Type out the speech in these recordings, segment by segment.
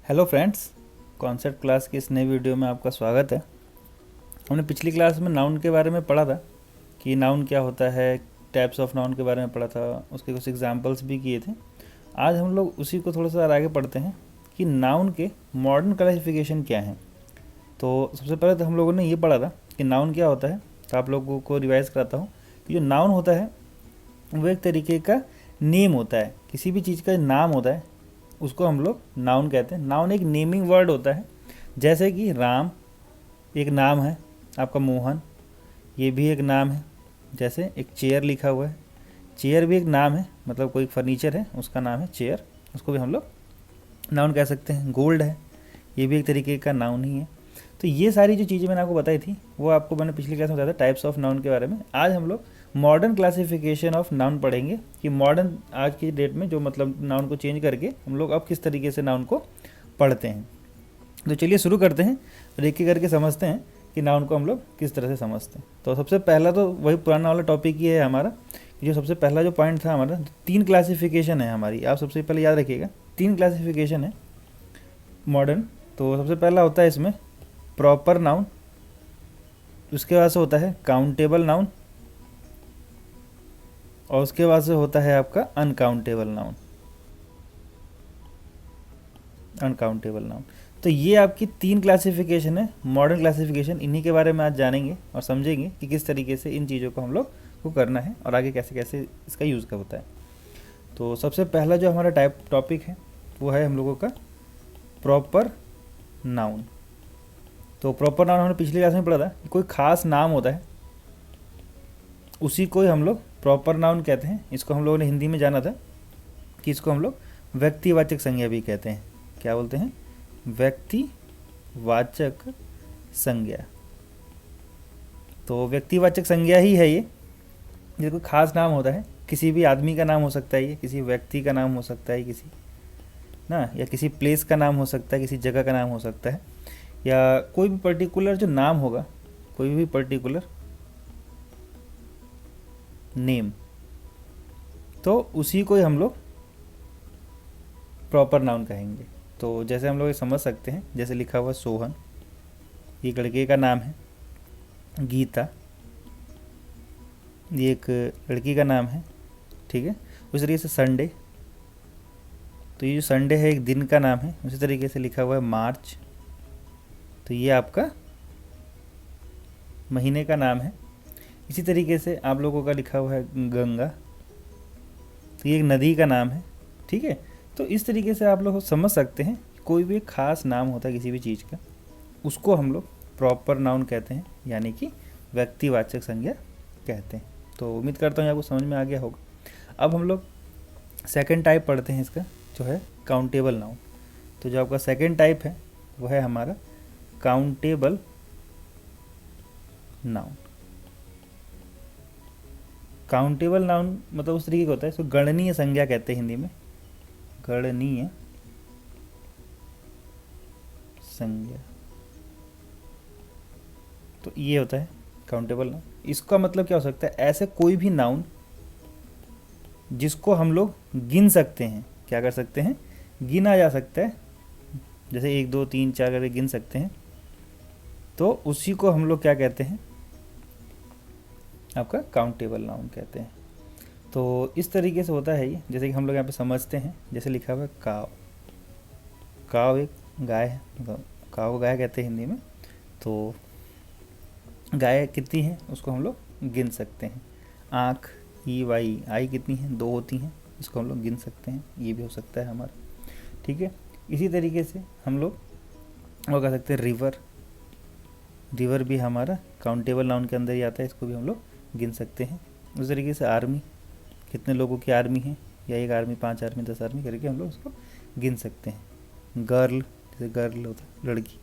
Hello friends, concept class की इस नई वीडियो में आपका स्वागत है। हमने पिछली क्लास में नाउन के बारे में पढ़ा था कि नाउन क्या होता है, टाइप्स ऑफ नाउन के बारे में पढ़ा था, उसके कुछ एग्जांपल्स भी किए थे। आज हम लोग उसी को थोड़ा सा और आगे पढ़ते हैं कि नाउन के मॉडर्न क्लासिफिकेशन क्या हैं। तो सबसे पहले तो हम लोगों ने ये पढ़ा था कि नाउन क्या होता है, तो आप लोगों को रिवाइज़ कराता हूँ कि जो नाउन होता है वो एक तरीके का नेम होता है, किसी भी चीज़ का नाम होता है उसको हम लोग नाउन कहते हैं। नाउन एक नेमिंग वर्ड होता है, जैसे कि राम एक नाम है, आपका मोहन ये भी एक नाम है। जैसे एक चेयर लिखा हुआ है, चेयर भी एक नाम है, मतलब कोई फर्नीचर है उसका नाम है चेयर, उसको भी हम लोग नाउन कह सकते हैं। गोल्ड है, ये भी एक तरीके का नाउन ही है। तो ये सारी जो चीज़ें मैंने आपको बताई थी वो आपको मैंने पिछली क्लास में बताया था टाइप्स ऑफ नाउन के बारे में। आज हम लोग मॉडर्न क्लासिफिकेशन ऑफ नाउन पढ़ेंगे कि मॉडर्न आज की डेट में जो मतलब नाउन को चेंज करके हम लोग अब किस तरीके से नाउन को पढ़ते हैं। तो चलिए शुरू करते हैं और एक एक करके समझते हैं कि नाउन को हम लोग किस तरह से समझते हैं। तो सबसे पहला तो वही पुराना वाला टॉपिक ही है हमारा, जो सबसे पहला जो पॉइंट था हमारा, 3 क्लासिफिकेशन है हमारी। आप सबसे पहले याद रखिएगा 3 क्लासिफिकेशन है मॉडर्न। तो सबसे पहला होता है इसमें प्रॉपर नाउन, उसके बाद से होता है काउंटेबल नाउन, और उसके बाद से होता है आपका अनकाउंटेबल नाउन। अनकाउंटेबल नाउन, तो ये आपकी 3 क्लासिफिकेशन है मॉडर्न क्लासिफिकेशन। इन्हीं के बारे में आज जानेंगे और समझेंगे कि किस तरीके से इन चीज़ों को हम लोग को करना है और आगे कैसे कैसे इसका यूज़ का होता है। तो सबसे पहला जो हमारा टॉपिक है वो है हम लोगों का प्रॉपर नाउन। तो प्रॉपर नाउन हमने पिछली क्लास में पढ़ा था कि कोई ख़ास नाम होता है उसी को ही हम लोग प्रॉपर नाउन कहते हैं। इसको हम लोगों ने हिंदी में जाना था कि इसको हम लोग व्यक्तिवाचक संज्ञा भी कहते हैं। क्या बोलते हैं? व्यक्तिवाचक संज्ञा। तो व्यक्तिवाचक संज्ञा ही है ये कोई ख़ास नाम होता है, किसी भी आदमी का नाम हो सकता है, ये किसी व्यक्ति का नाम हो सकता है, किसी ना, या किसी प्लेस का नाम हो सकता है, किसी जगह का नाम हो सकता है, या कोई भी पर्टिकुलर जो नाम होगा, कोई भी पर्टिकुलर नेम, तो उसी को ही हम लोग प्रॉपर नाउन कहेंगे। तो जैसे हम लोग ये समझ सकते हैं, जैसे लिखा हुआ सोहन, ये एक लड़के का नाम है। गीता ये एक लड़की का नाम है, ठीक है। उस तरीके से संडे, तो ये जो संडे है एक दिन का नाम है। उसी तरीके से लिखा हुआ है मार्च, तो ये आपका महीने का नाम है। इसी तरीके से आप लोगों का लिखा हुआ है गंगा, तो ये एक नदी का नाम है, ठीक है। तो इस तरीके से आप लोग समझ सकते हैं कोई भी एक ख़ास नाम होता है किसी भी चीज़ का, उसको हम लोग प्रॉपर नाउन कहते हैं, यानी कि व्यक्तिवाचक संज्ञा कहते हैं। तो उम्मीद करता हूँ आपको समझ में आ गया होगा। अब हम लोग सेकंड टाइप पढ़ते हैं इसका, जो है काउंटेबल नाउन। तो जो आपका सेकंड टाइप है वो है हमारा काउंटेबल नाउन। काउंटेबल नाउन मतलब उस तरीके का होता है, इसको गणनीय संज्ञा कहते हैं हिंदी में, गणनीय संज्ञा। तो ये होता है काउंटेबल नाउन। इसका मतलब क्या हो सकता है? ऐसे कोई भी नाउन जिसको हम लोग गिन सकते हैं। क्या कर सकते हैं? गिना जा सकता है। जैसे 1 2 3 4 करके गिन सकते हैं, तो उसी को हम लोग क्या कहते हैं? आपका काउंटेबल नाउन कहते हैं। तो इस तरीके से होता है ये, जैसे कि हम लोग यहाँ पे समझते हैं। जैसे लिखा हुआ है काव, काव एक गाय है, मतलब काव को गाय कहते हैं हिंदी में। तो गाय कितनी है उसको हम लोग गिन सकते हैं। आँख, ई वाई, आई कितनी है? 2 होती हैं, इसको हम लोग गिन सकते हैं। ये भी हो सकता है हमारा, ठीक है। इसी तरीके से हम लोग वो कह सकते हैं रिवर, रिवर भी हमारा काउंटेबल नाउन के अंदर ही आता है, इसको भी हम लोग गिन सकते हैं। उस तरीके से आर्मी, कितने लोगों की आर्मी है, या 1 आर्मी, 5 आर्मी, 10 आर्मी करके हम लोग उसको गिन सकते हैं। गर्ल, जैसे गर्ल होता है लड़की,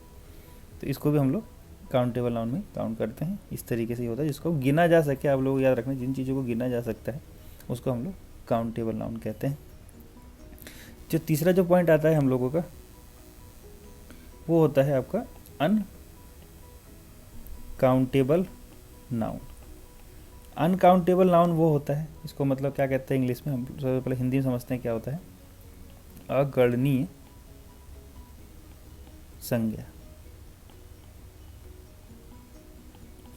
तो इसको भी हम लोग काउंटेबल नाउन में काउंट करते हैं। इस तरीके से ही होता है, जिसको गिना जा सके। आप लोग याद रखना, जिन चीज़ों को गिना जा सकता है उसको हम लोग काउंटेबल नाउन कहते हैं। जो तीसरा जो पॉइंट आता है हम लोगों का, वो होता है आपका अनकाउंटेबल नाउन। अनकाउंटेबल नाउन वो होता है, इसको मतलब क्या कहते हैं इंग्लिश में, हम सबसे पहले हिंदी में समझते हैं क्या होता है। अगणनीय संज्ञा।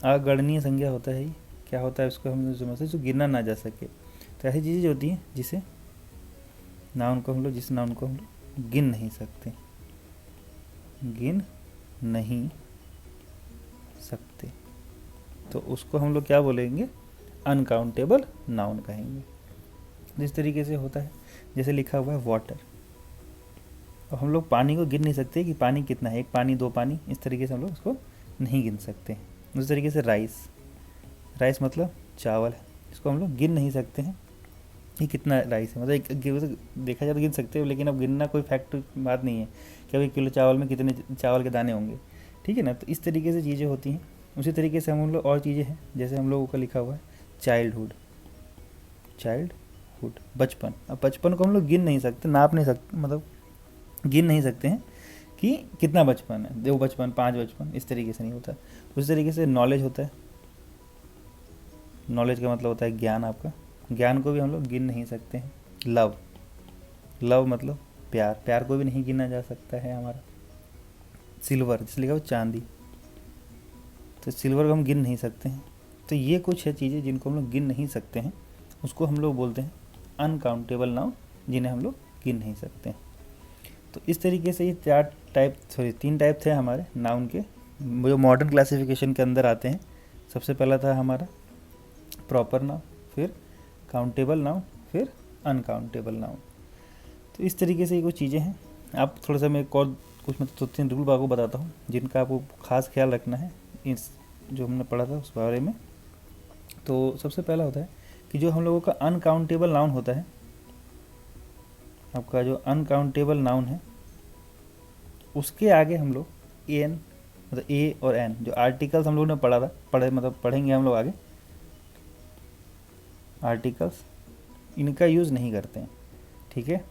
अगणनीय संज्ञा होता है ये, क्या होता है उसको हम समझते हैं, जो गिना ना जा सके। तो ऐसी चीज़ें होती हैं जिसे नाउन को हम लोग गिन नहीं सकते, गिन नहीं सकते, तो उसको हम लोग क्या बोलेंगे, अनकाउंटेबल नाउन कहेंगे। जिस तरीके से होता है, जैसे लिखा हुआ है वाटर, अब हम लोग पानी को गिन नहीं सकते कि पानी कितना है, एक पानी, दो पानी, इस तरीके से हम लोग उसको नहीं गिन सकते। उस तरीके से राइस मतलब चावल है, इसको हम लोग गिन नहीं सकते हैं ये कितना राइस है, मतलब एक देखा जाए तो गिन सकते हो, लेकिन अब गिनना कोई फैक्ट बात नहीं है कि भाई किलो चावल में कितने चावल के दाने होंगे, ठीक है ना। तो इस तरीके से चीज़ें होती हैं। उसी तरीके से हम लोग और चीज़ें हैं, जैसे हम लोगों का लिखा हुआ है चाइल्डहुड, बचपन। अब बचपन को हम लोग गिन नहीं सकते, नाप नहीं सकते, मतलब गिन नहीं सकते हैं कि कितना बचपन है, 2 बचपन, 5 बचपन, इस तरीके से नहीं होता। उसी तरीके से नॉलेज होता है, नॉलेज का मतलब होता है ज्ञान, आपका ज्ञान को भी हम लोग गिन नहीं सकते हैं। लव मतलब प्यार को भी नहीं गिना जा सकता है हमारा। सिल्वर, जिससे लिखा हो चांदी, तो सिल्वर को हम गिन नहीं सकते हैं। तो ये कुछ है चीज़ें जिनको हम लोग गिन नहीं सकते हैं, उसको हम लोग बोलते हैं अनकाउंटेबल नाउन, जिन्हें हम लोग गिन नहीं सकते हैं। तो इस तरीके से ये 3 टाइप थे हमारे नाउन के, जो मॉडर्न क्लासिफिकेशन के अंदर आते हैं। सबसे पहला था हमारा प्रॉपर नाउन, फिर काउंटेबल नाउन, फिर अनकाउंटेबल नाउन। तो इस तरीके से ये कुछ चीज़ें हैं। आप थोड़ा सा मैं कुछ मतलब 2-3 रूल आपको बताता हूँ जिनका आपको खास ख्याल रखना है इस जो हमने पढ़ा था उस बारे में। तो सबसे पहला होता है कि जो हम लोगों का अनकाउंटेबल नाउन होता है, आपका जो अनकाउंटेबल नाउन है उसके आगे हम लोग एन, मतलब ए और एन, जो आर्टिकल्स हम लोगों ने पढ़ेंगे हम लोग आगे, आर्टिकल्स इनका यूज़ नहीं करते हैं, ठीक है।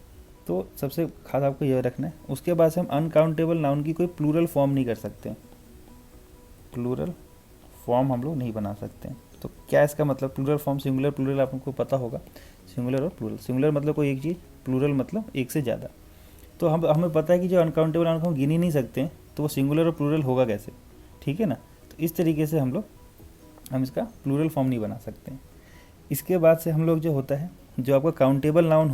तो सबसे खास आपको यह रखना है। उसके बाद से हम अनकाउंटेबल नाउन की कोई प्लूरल फॉर्म नहीं कर सकते, प्लूरल फॉर्म हम लोग नहीं बना सकते हैं। तो क्या इसका मतलब, प्लूरल फॉर्म, सिंगुलर प्लूरल आपको पता होगा, सिंगुलर और प्लूरल। सिंगुलर मतलब कोई एक चीज़, प्लूरल मतलब एक से ज़्यादा। तो हमें पता है कि जो अनकाउंटेबल नाउन को हम गिन ही नहीं सकते हैं, तो वो सिंगुलर और प्लूरल होगा कैसे, ठीक है ना। तो इस तरीके से हम इसका प्लूरल फॉर्म नहीं बना सकते हैं। इसके बाद से हम लोग जो होता है, जो आपका काउंटेबल नाउन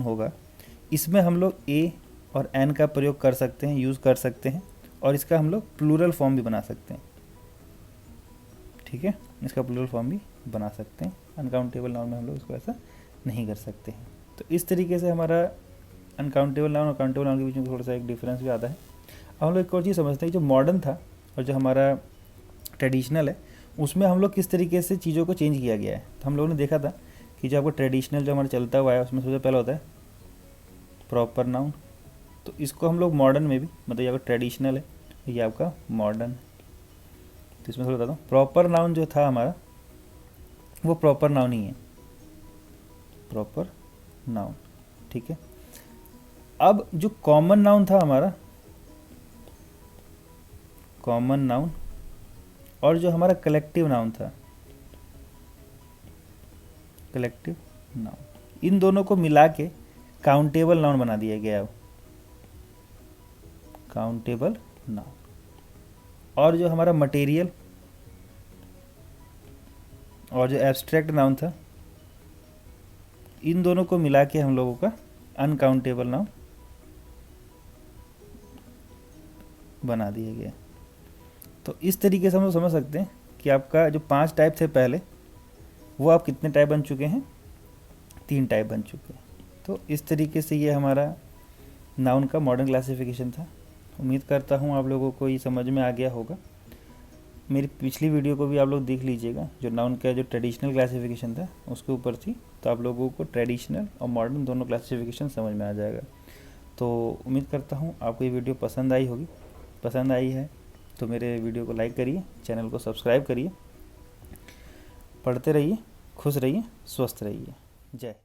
होगा, इसमें हम लोग ए और एन का प्रयोग कर सकते हैं, यूज़ कर सकते हैं, और इसका हम लोग प्लूरल फॉर्म भी बना सकते हैं, ठीक है। इसका प्लूरल फॉर्म भी बना सकते हैं। अनकाउंटेबल नाउन में हम लोग इसको ऐसा नहीं कर सकते हैं। तो इस तरीके से हमारा अनकाउंटेबल नाउन और काउंटेबल नाउन के बीच में थोड़ा सा एक डिफरेंस भी आता है। अब हम लोग एक और चीज़ समझते हैं, जो मॉडर्न था और जो हमारा ट्रेडिशनल है, उसमें हम लोग किस तरीके से चीज़ों को चेंज किया गया है। तो हम लोगों ने देखा था कि जो आपको ट्रेडिशनल जो हमारा चलता हुआ है, उसमें सबसे पहला होता है प्रॉपर नाउन। तो इसको हम लोग मॉडर्न में भी, मतलब ये आपका ट्रेडिशनल है, ये आपका मॉडर्न। तो इसमें थोड़ा बताता हूँ, प्रॉपर नाउन जो था हमारा, वो प्रॉपर नाउन ही है, प्रॉपर नाउन, ठीक है। अब जो कॉमन नाउन था हमारा, कॉमन नाउन, और जो हमारा कलेक्टिव नाउन था, कलेक्टिव नाउन, इन दोनों को मिला के काउंटेबल नाउन बना दिया गया है, काउंटेबल नाउन। और जो हमारा मटेरियल और जो एब्स्ट्रैक्ट नाउन था, इन दोनों को मिला के हम लोगों का अनकाउंटेबल नाउन बना दिया गया। तो इस तरीके से हम लोग समझ सकते हैं कि आपका जो 5 टाइप थे पहले, वो आप कितने टाइप बन चुके हैं, 3 टाइप बन चुके हैं। तो इस तरीके से ये हमारा नाउन का मॉडर्न क्लासिफिकेशन था। उम्मीद करता हूँ आप लोगों को ये समझ में आ गया होगा। मेरी पिछली वीडियो को भी आप लोग देख लीजिएगा, जो नाउन का जो ट्रेडिशनल क्लासिफिकेशन था उसके ऊपर थी, तो आप लोगों को ट्रेडिशनल और मॉडर्न दोनों क्लासिफिकेशन समझ में आ जाएगा। तो उम्मीद करता हूँ आपको ये वीडियो पसंद आई होगी। पसंद आई है तो मेरे वीडियो को लाइक करिए, चैनल को सब्सक्राइब करिए, पढ़ते रहिए, खुश रहिए, स्वस्थ रहिए। जय।